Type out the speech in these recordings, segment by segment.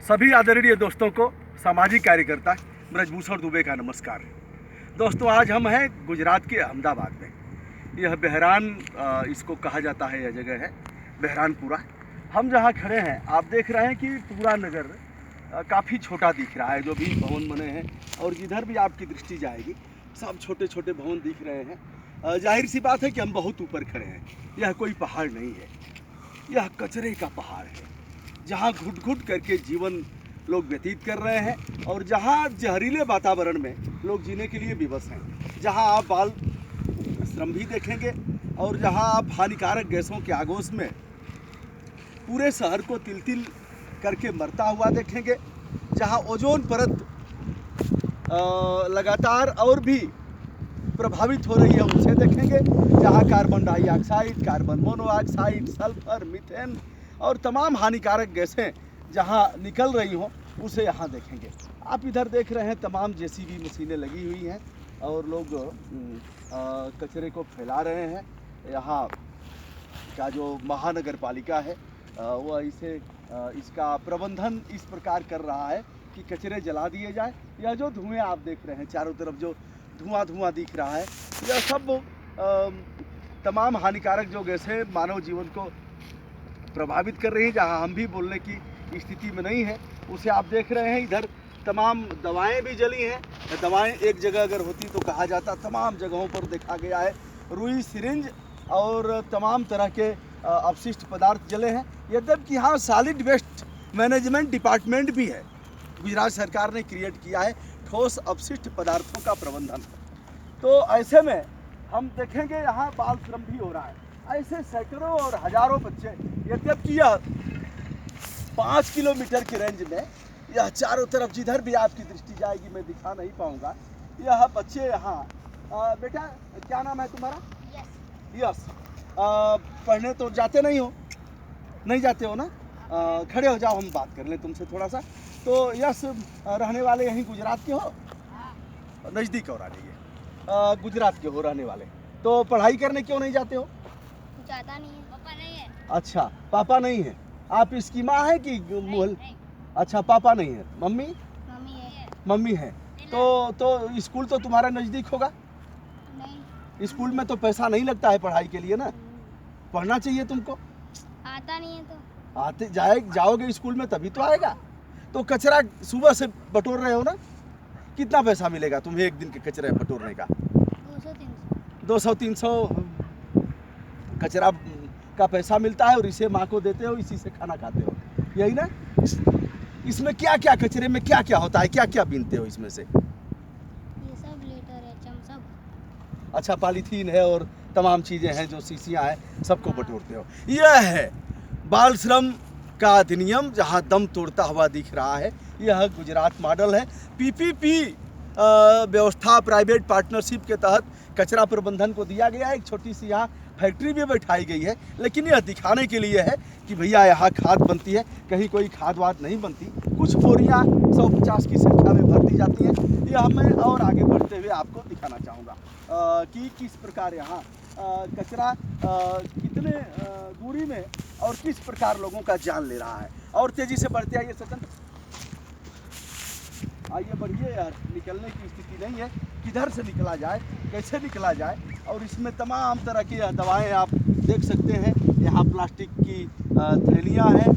सभी आदरणीय दोस्तों को सामाजिक कार्यकर्ता ब्रजभूषण दुबे का नमस्कार। दोस्तों, आज हम हैं गुजरात के अहमदाबाद में। यह बहरान इसको कहा जाता है, यह जगह है बहरानपुरा। हम जहाँ खड़े हैं आप देख रहे हैं कि पूरा नगर काफ़ी छोटा दिख रहा है, जो भी भवन बने हैं और जिधर भी आपकी दृष्टि जाएगी सब छोटे छोटे भवन दिख रहे हैं। जाहिर सी बात है कि हम बहुत ऊपर खड़े हैं। यह कोई पहाड़ नहीं है, यह कचरे का पहाड़ है, जहाँ घुट घुट करके जीवन लोग व्यतीत कर रहे हैं और जहाँ जहरीले वातावरण में लोग जीने के लिए विवश हैं। जहाँ आप बाल श्रम भी देखेंगे और जहाँ आप हानिकारक गैसों के आगोश में पूरे शहर को तिल तिल करके मरता हुआ देखेंगे। जहाँ ओजोन परत लगातार और भी प्रभावित हो रही है उसे देखेंगे। जहाँ carbon dioxide, carbon monoxide, sulphur, methane और तमाम हानिकारक गैसें जहाँ निकल रही हों उसे यहाँ देखेंगे। आप इधर देख रहे हैं तमाम जेसीबी मशीनें लगी हुई हैं और लोग कचरे को फैला रहे हैं। यहाँ का जो महानगर पालिका है वह इसका प्रबंधन इस प्रकार कर रहा है कि कचरे जला दिए जाए। यह जो धुएँ आप देख रहे हैं चारों तरफ जो धुआं दिख रहा है, यह सब तमाम हानिकारक जो गैसें मानव जीवन को प्रभावित कर रही है। जहां हम भी बोलने की स्थिति में नहीं है उसे आप देख रहे हैं। इधर तमाम दवाएं भी जली हैं। दवाएं एक जगह अगर होती तो कहा जाता तमाम जगहों पर देखा गया है रुई, सिरिंज और तमाम तरह के अपशिष्ट पदार्थ जले हैं। यद्यपि यहाँ सॉलिड वेस्ट मैनेजमेंट डिपार्टमेंट भी है, गुजरात सरकार ने क्रिएट किया है ठोस अपशिष्ट पदार्थों का प्रबंधन। तो ऐसे में हम देखेंगे यहाँ बाल श्रम भी हो रहा है। ऐसे सैकड़ों और हजारों बच्चे, यद्यपि यह 5 किलोमीटर की रेंज में यह चारों तरफ जिधर भी आपकी दृष्टि जाएगी मैं दिखा नहीं पाऊंगा, यह बच्चे यहाँ। बेटा क्या नाम है तुम्हारा? यस। पढ़ने तो जाते नहीं जाते हो ना? खड़े हो जाओ, हम बात कर लें तुमसे थोड़ा सा। तो यस, रहने वाले यहीं गुजरात के हो? नज़दीक हो रही गुजरात के हो रहने वाले। तो पढ़ाई करने क्यों नहीं जाते हो? जाता नहीं है, पापा नहीं है। अच्छा, पापा नहीं है। आप इसकी माँ है कि मोहल? अच्छा, पापा नहीं है, मम्मी? मम्मी है। तो स्कूल तो तुम्हारा नज़दीक होगा? नहीं। स्कूल में तो पैसा नहीं लगता है पढ़ाई के लिए ना? पढ़ना चाहिए तुमको। आता नहीं है तो जाओगे स्कूल में तभी तो आएगा। तो कचरा सुबह से बटोर रहे हो ना, कितना पैसा मिलेगा तुम्हें एक दिन के कचरे बटोरने का? 200-300 कचरा का पैसा मिलता है और इसे माँ को देते हो, इसी से खाना खाते हो, यही ना? इसमें क्या क्या, कचरे में क्या क्या होता है, क्या क्या बीनते हो इसमें से? ये सब लेटर है, चमचा। अच्छा, पॉलीथीन है और तमाम चीज़ें हैं जो शीशियाँ हैं, सबको बटोरते हो। यह है बाल श्रम का अधिनियम जहां दम तोड़ता हुआ दिख रहा है। यह गुजरात मॉडल है। पीपीपी व्यवस्था, प्राइवेट पार्टनरशिप के तहत कचरा प्रबंधन को दिया गया है। एक छोटी सी यहाँ फैक्ट्री भी बैठाई गई है, लेकिन यह दिखाने के लिए है कि भैया यहाँ खाद बनती है, कहीं कोई खाद वाद नहीं बनती। कुछ बोरियाँ 150 की संख्या में भर दी जाती हैं। यह मैं और आगे बढ़ते हुए आपको दिखाना चाहूँगा कि किस प्रकार यहाँ कचरा कितने दूरी में और किस प्रकार लोगों का जान ले रहा है। और तेजी से बढ़ते आइए सचिन, आइए बढ़िए यार। निकलने की स्थिति नहीं है, किधर से निकला जाए, कैसे निकला जाए। और इसमें तमाम तरह की दवाएं आप देख सकते हैं। यहाँ प्लास्टिक की थैलियाँ हैं,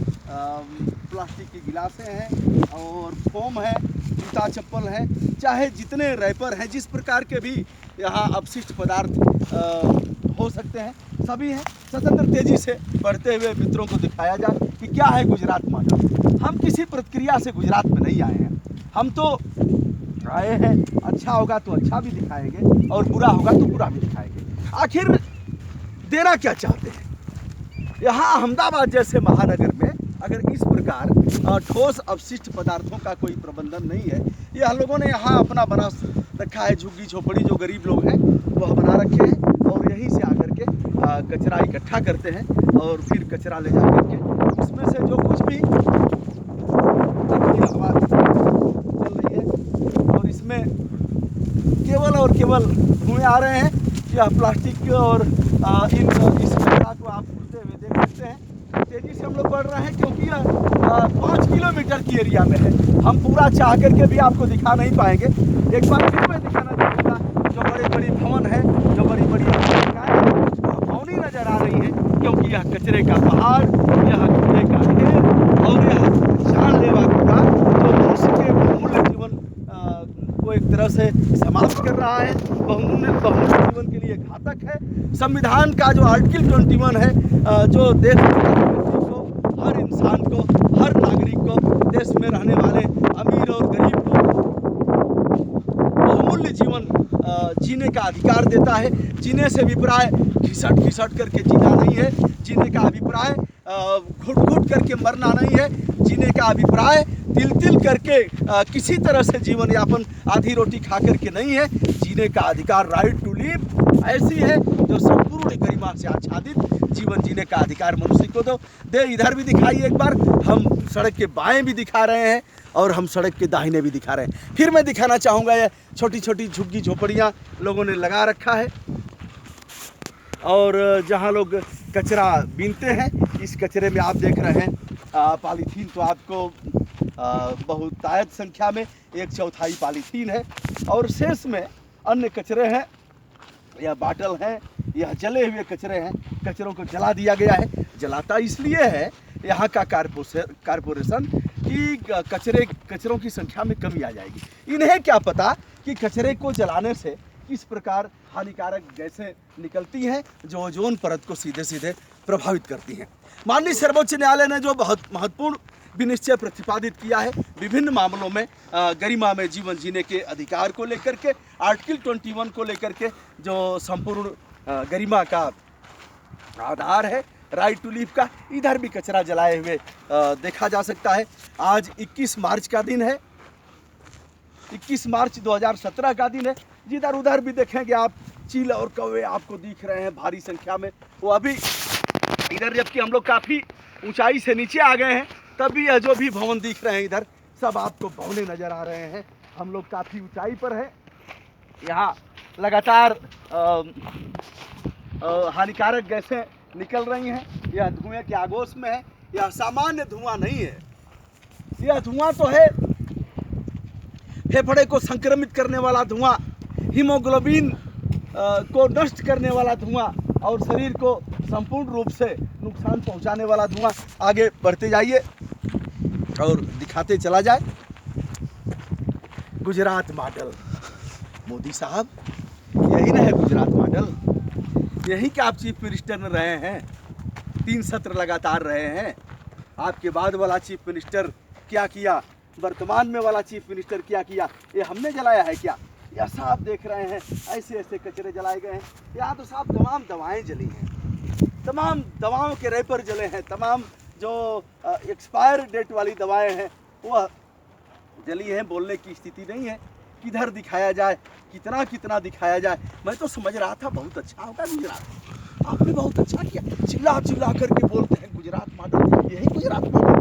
प्लास्टिक की गिलासें हैं और फोम है, जूता चप्पल है, चाहे जितने रैपर हैं, जिस प्रकार के भी यहाँ अपशिष्ट पदार्थ हो सकते हैं सभी हैं। स्वतंत्र तेजी से बढ़ते हुए मित्रों को दिखाया जाए कि क्या है गुजरात मॉडल। हम किसी प्रक्रिया से गुजरात में नहीं आए हैं, हम तो आए हैं अच्छा होगा तो अच्छा भी दिखाएंगे और बुरा होगा तो बुरा भी दिखाएंगे। आखिर देना क्या चाहते हैं? यहाँ अहमदाबाद जैसे महानगर में अगर इस प्रकार ठोस अपशिष्ट पदार्थों का कोई प्रबंधन नहीं है, यह लोगों ने यहाँ अपना बना रखा है। झुग्गी झोपड़ी जो गरीब लोग हैं वह बना रखे हैं और यहीं से आकर के कचरा इकट्ठा करते हैं और फिर कचरा ले जा करके उसमें से जो कुछ भी हवा चल रही है और इसमें केवल धुएं आ रहे हैं। यह प्लास्टिक और इस कचरा को आप उड़ते हुए देख सकते हैं। तेजी से हम लोग बढ़ रहे हैं क्योंकि यह 5 किलोमीटर की एरिया में है। हम पूरा चाह करके भी आपको दिखा नहीं पाएंगे। एक बार फिर मैं दिखाना चाहूँगा, जो बड़ी बड़ी भवन है, जो बड़ी बड़ी भवनी नजर आ रही है, क्योंकि यह कचरे का पहाड़, यह कूड़े का ढेर और यह जानलेवा कूड़ा जो मनुष्य के बहुमूल्य जीवन को एक तरह से समाप्त कर रहा है, बहुमूल्य जीवन के लिए घातक है। संविधान का जो आर्टिकल 21 है, जो देश को, हर इंसान को, हर नागरिक को, देश में रहने वाले अमीर और गरीब को बहुमूल्य जीवन जीने का अधिकार देता है। जीने से अभिप्राय घिसट घिसट करके जीना नहीं है। जीने का अभिप्राय घुट घुट करके मरना नहीं है। जीने का अभिप्राय तिल तिल करके किसी तरह से जीवन यापन आधी रोटी खा करके नहीं है। जीने का अधिकार, राइट टू लिव, ऐसी है जो संपूर्ण गरिमा से आच्छादित जीवन जीने का अधिकार मनुष्य को दे। इधर भी दिखाइए एक बार, हम सड़क के बाएं भी दिखा रहे हैं और हम सड़क के दाहिने भी दिखा रहे हैं। फिर मैं दिखाना चाहूँगा, ये छोटी छोटी झुग्गी झोपड़ियाँ लोगों ने लगा रखा है और जहाँ लोग कचरा बीनते हैं, इस कचरे में आप देख रहे हैं पॉलीथीन तो आपको बहुतायत संख्या में 1/4 पॉलीथीन है और शेष में अन्य कचरे हैं, यह बाटल हैं, यह जले हुए कचरे हैं। कचरों को जला दिया गया है। जलाता इसलिए है यहाँ का कारपोरेशन कि कचरों की संख्या में कमी आ जाएगी। इन्हें क्या पता कि कचरे को जलाने से किस प्रकार हानिकारक गैसें निकलती हैं जो ओजोन परत को सीधे सीधे प्रभावित करती हैं। माननीय सर्वोच्च न्यायालय ने जो बहुत महत्वपूर्ण विनिश्चय प्रतिपादित किया है विभिन्न मामलों में, गरिमा में जीवन जीने के अधिकार को लेकर के, आर्टिकल 21 को लेकर के, जो संपूर्ण गरिमा का आधार है, राइट टू लिव का, इधर भी कचरा जलाए हुए देखा जा सकता है। आज 21 मार्च का दिन है, 21 मार्च 2017 का दिन है। जिधर उधर भी देखेंगे आप, चील और कौवे आपको दिख रहे हैं भारी संख्या में। वो अभी इधर, जबकि हम लोग काफ़ी ऊंचाई से नीचे आ गए हैं, तभी यह जो भी भवन दिख रहे हैं इधर, सब आपको भवने नज़र आ रहे हैं। हम लोग काफ़ी ऊंचाई पर हैं। यहाँ लगातार हानिकारक गैसें निकल रही हैं। यह धुएं के आगोश में है। यह सामान्य धुआं नहीं है, यह धुआं तो है फेफड़े को संक्रमित करने वाला धुआं, हीमोग्लोबिन को नष्ट करने वाला धुआं और शरीर को संपूर्ण रूप से नुकसान पहुंचाने वाला धुआं। आगे बढ़ते जाइए और दिखाते चला जाए। गुजरात मॉडल, मोदी साहब, यही ना है गुजरात मॉडल। यही कि आप चीफ मिनिस्टर में रहे हैं, 3 सत्र लगातार रहे हैं। आपके बाद वाला चीफ मिनिस्टर क्या किया, वर्तमान में वाला चीफ मिनिस्टर क्या किया, ये हमने जलाया है क्या? या साहब देख रहे हैं ऐसे ऐसे कचरे जलाए गए हैं। यहाँ तो साहब तमाम दवाएं जली हैं, तमाम दवाओं के रैपर जले हैं, तमाम जो एक्सपायर डेट वाली दवाएं हैं वह जली हैं। बोलने की स्थिति नहीं है। किधर दिखाया जाए, कितना कितना दिखाया जाए। मैं तो समझ रहा था बहुत अच्छा होगा गुजरात, आपने बहुत अच्छा किया, चिल्ला चिल्ला करके बोलते हैं गुजरात मॉडल। यही गुजरात मॉडल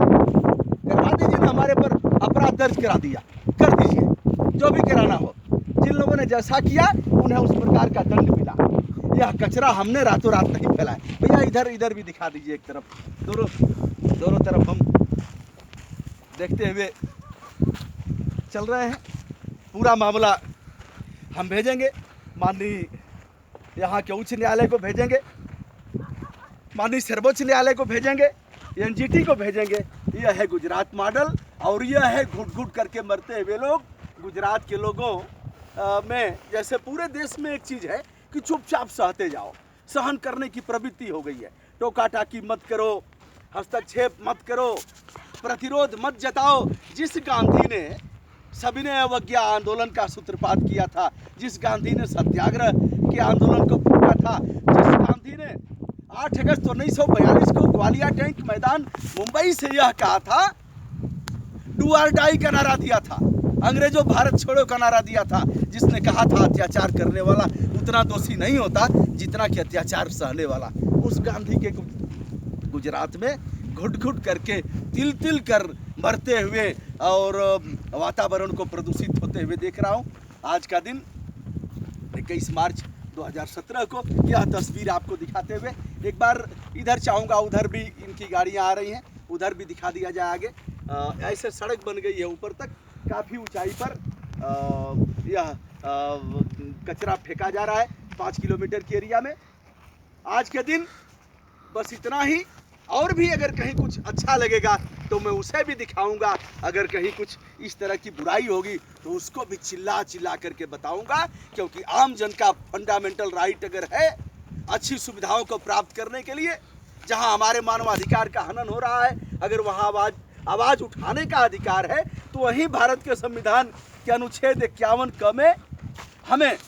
करवा दीजिए ना, हमारे पर अपराध दर्ज करा दिया, कर दीजिए जो भी कराना हो। जिन लोगों ने जैसा किया उन्हें उस प्रकार का दंड मिला। यह कचरा हमने रातों रात नहीं फैलाया। भैया इधर इधर भी दिखा दीजिए एक तरफ, दोनों तरफ हम देखते हुए चल रहे हैं। पूरा मामला हम भेजेंगे माननीय यहाँ के उच्च न्यायालय को भेजेंगे, माननीय सर्वोच्च न्यायालय को भेजेंगे, एनजीटी को भेजेंगे। यह है गुजरात मॉडल और यह है घुट घुट करके मरते हुए लोग। गुजरात के लोगों में जैसे पूरे देश में एक चीज़ है कि चुपचाप सहते जाओ, सहन करने की प्रवृत्ति हो गई है। टोका टाकी मत करो, हस्तक्षेप मत करो, प्रतिरोध मत जताओ। जिस गांधी ने सविनय अवज्ञा आंदोलन का सूत्रपात किया था, जिस गांधी ने सत्याग्रह के आंदोलन को फूका था, जिस गांधी ने 8 अगस्त 1942 को ग्वालियर टैंक मैदान मुंबई से यह कहा था, डू और डाई का नारा दिया था, अंग्रेजों भारत छोड़ो का नारा दिया था, जिसने कहा था अत्याचार करने वाला उतना दोषी नहीं होता जितना कि अत्याचार सहने वाला। उस गांधी के गुजरात में घुट घुट करके तिल तिल कर मरते हुए और वातावरण को प्रदूषित होते हुए देख रहा हूँ। आज का दिन 21 मार्च 2017 को यह तस्वीर आपको दिखाते हुए एक बार इधर चाहूँगा, उधर भी इनकी गाड़ियाँ आ रही हैं, उधर भी दिखा दिया जाए आगे। ऐसे सड़क बन गई है ऊपर तक, काफ़ी ऊंचाई पर यह कचरा फेंका जा रहा है 5 किलोमीटर के एरिया में। आज के दिन बस इतना ही, और भी अगर कहीं कुछ अच्छा लगेगा तो मैं उसे भी दिखाऊंगा। अगर कहीं कुछ इस तरह की बुराई होगी तो उसको भी चिल्ला चिल्ला करके बताऊंगा, क्योंकि आम जन का फंडामेंटल राइट अगर है अच्छी सुविधाओं को प्राप्त करने के लिए, जहां हमारे मानवाधिकार का हनन हो रहा है, अगर वहां आवाज उठाने का अधिकार है, तो वहीं भारत के संविधान के अनुच्छेद 51 क में हमें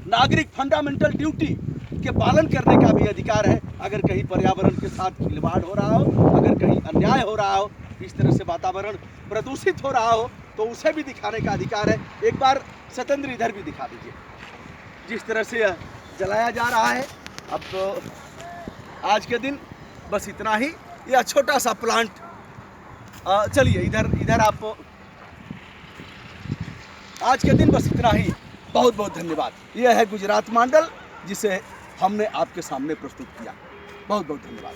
नागरिक फंडामेंटल ड्यूटी के पालन करने का भी अधिकार है। अगर कहीं पर्यावरण के साथ खिलवाड़ हो रहा हो, अगर कहीं अन्याय हो रहा हो, इस तरह से वातावरण प्रदूषित हो रहा हो, तो उसे भी दिखाने का अधिकार है। एक बार सत्येंद्र इधर भी दिखा दीजिए, जिस तरह से जलाया जा रहा है। अब तो आज के दिन बस इतना ही, यह छोटा सा प्लांट। चलिए इधर आप। आज के दिन बस इतना ही। बहुत बहुत धन्यवाद। यह है गुजरात मॉडल, जिसे हमने आपके सामने प्रस्तुत किया। बहुत बहुत धन्यवाद।